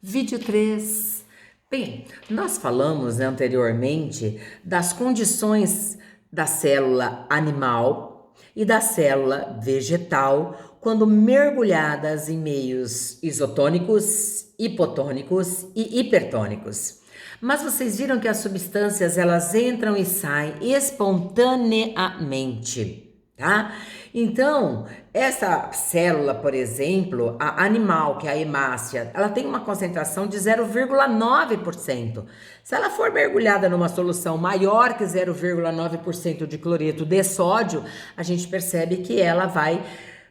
Vídeo 3. Bem, nós falamos anteriormente das condições da célula animal e da célula vegetal quando mergulhadas em meios isotônicos, hipotônicos e hipertônicos. Mas vocês viram que as substâncias elas entram e saem espontaneamente. Tá? Então, essa célula, por exemplo, a animal, que é a hemácia, ela tem uma concentração de 0,9%. Se ela for mergulhada numa solução maior que 0,9% de cloreto de sódio, a gente percebe que ela vai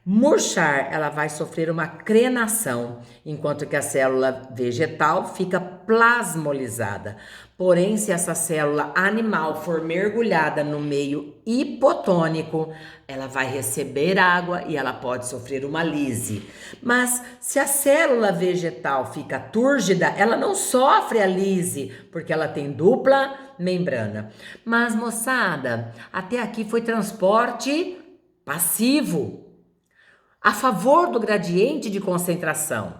murchar, ela vai sofrer uma crenação, enquanto que a célula vegetal fica plasmolizada. Porém, se essa célula animal for mergulhada no meio hipotônico, ela vai receber água e ela pode sofrer uma lise. Mas se a célula vegetal fica túrgida, ela não sofre a lise, porque ela tem dupla membrana. Mas, moçada, até aqui foi transporte passivo, a favor do gradiente de concentração.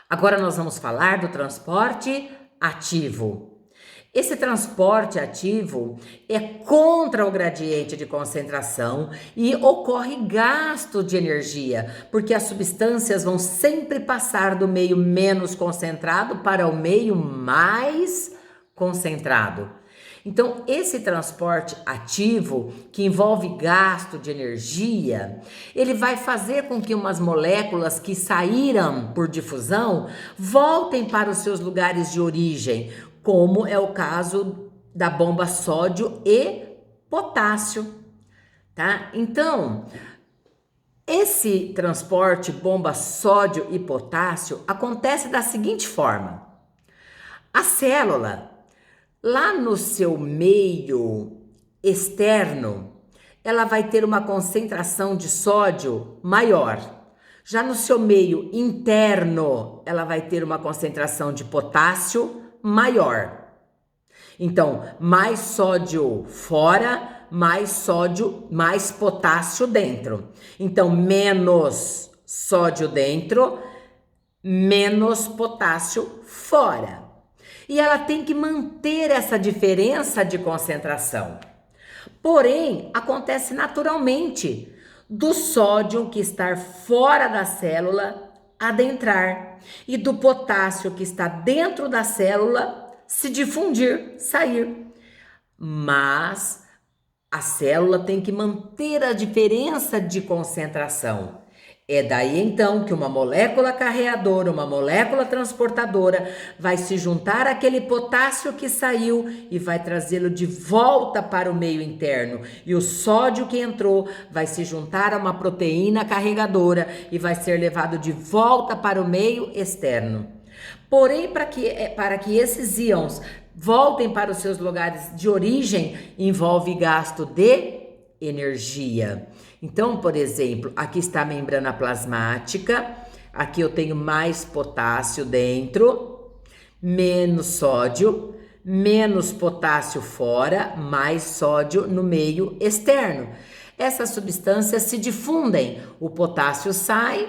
Agora nós vamos falar do transporte ativo. Esse transporte ativo é contra o gradiente de concentração e ocorre gasto de energia, porque as substâncias vão sempre passar do meio menos concentrado para o meio mais concentrado. Então, esse transporte ativo, que envolve gasto de energia, ele vai fazer com que umas moléculas que saíram por difusão voltem para os seus lugares de origem, como é o caso da bomba sódio e potássio, tá? Então, esse transporte bomba sódio e potássio acontece da seguinte forma: a célula, lá no seu meio externo, ela vai ter uma concentração de sódio maior. Já no seu meio interno, ela vai ter uma concentração de potássio maior. Então, mais sódio fora, mais potássio dentro. Então, menos sódio dentro, menos potássio fora. E ela tem que manter essa diferença de concentração. Porém, acontece naturalmente do sódio que está fora da célula adentrar e do potássio que está dentro da célula se difundir, sair. Mas a célula tem que manter a diferença de concentração. É daí então que uma molécula carreadora, uma molécula transportadora vai se juntar àquele potássio que saiu e vai trazê-lo de volta para o meio interno. E o sódio que entrou vai se juntar a uma proteína carregadora e vai ser levado de volta para o meio externo. Porém, para que esses íons voltem para os seus lugares de origem, envolve gasto de energia. Então, por exemplo, aqui está a membrana plasmática, aqui eu tenho mais potássio dentro, menos sódio, menos potássio fora, mais sódio no meio externo. Essas substâncias se difundem, o potássio sai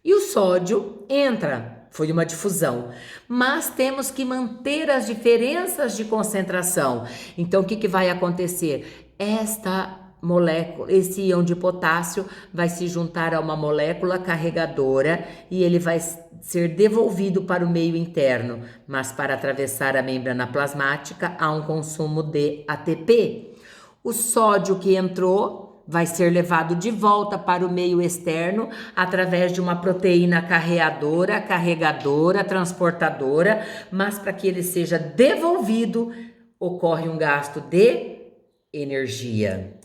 e o sódio entra. Foi uma difusão, mas temos que manter as diferenças de concentração. Então, o que vai acontecer? Esta molécula, esse íon de potássio vai se juntar a uma molécula carregadora e ele vai ser devolvido para o meio interno, mas para atravessar a membrana plasmática há um consumo de ATP. O sódio que entrou vai ser levado de volta para o meio externo através de uma proteína carreadora, carregadora, transportadora, mas para que ele seja devolvido, ocorre um gasto de energia.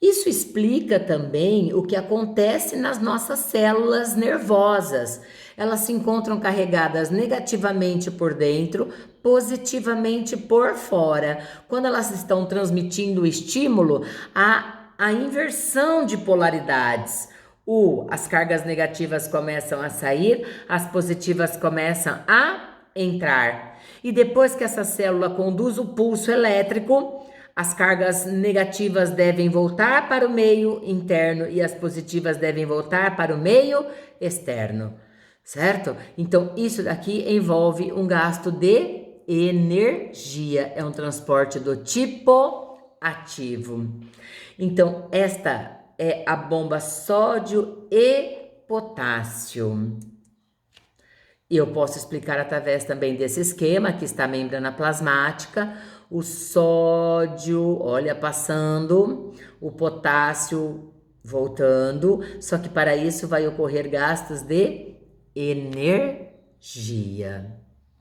Isso explica também o que acontece nas nossas células nervosas. Elas se encontram carregadas negativamente por dentro, positivamente por fora. Quando elas estão transmitindo o estímulo, há a inversão de polaridades. As cargas negativas começam a sair, as positivas começam a entrar. E depois que essa célula conduz o pulso elétrico, as cargas negativas devem voltar para o meio interno e as positivas devem voltar para o meio externo. certo? Então, isso daqui envolve um gasto de energia, é um transporte do tipo ativo. Então, esta é a bomba sódio e potássio. E eu posso explicar através também desse esquema que está a membrana plasmática, o sódio, olha, passando, o potássio voltando, só que para isso vai ocorrer gastos de energia.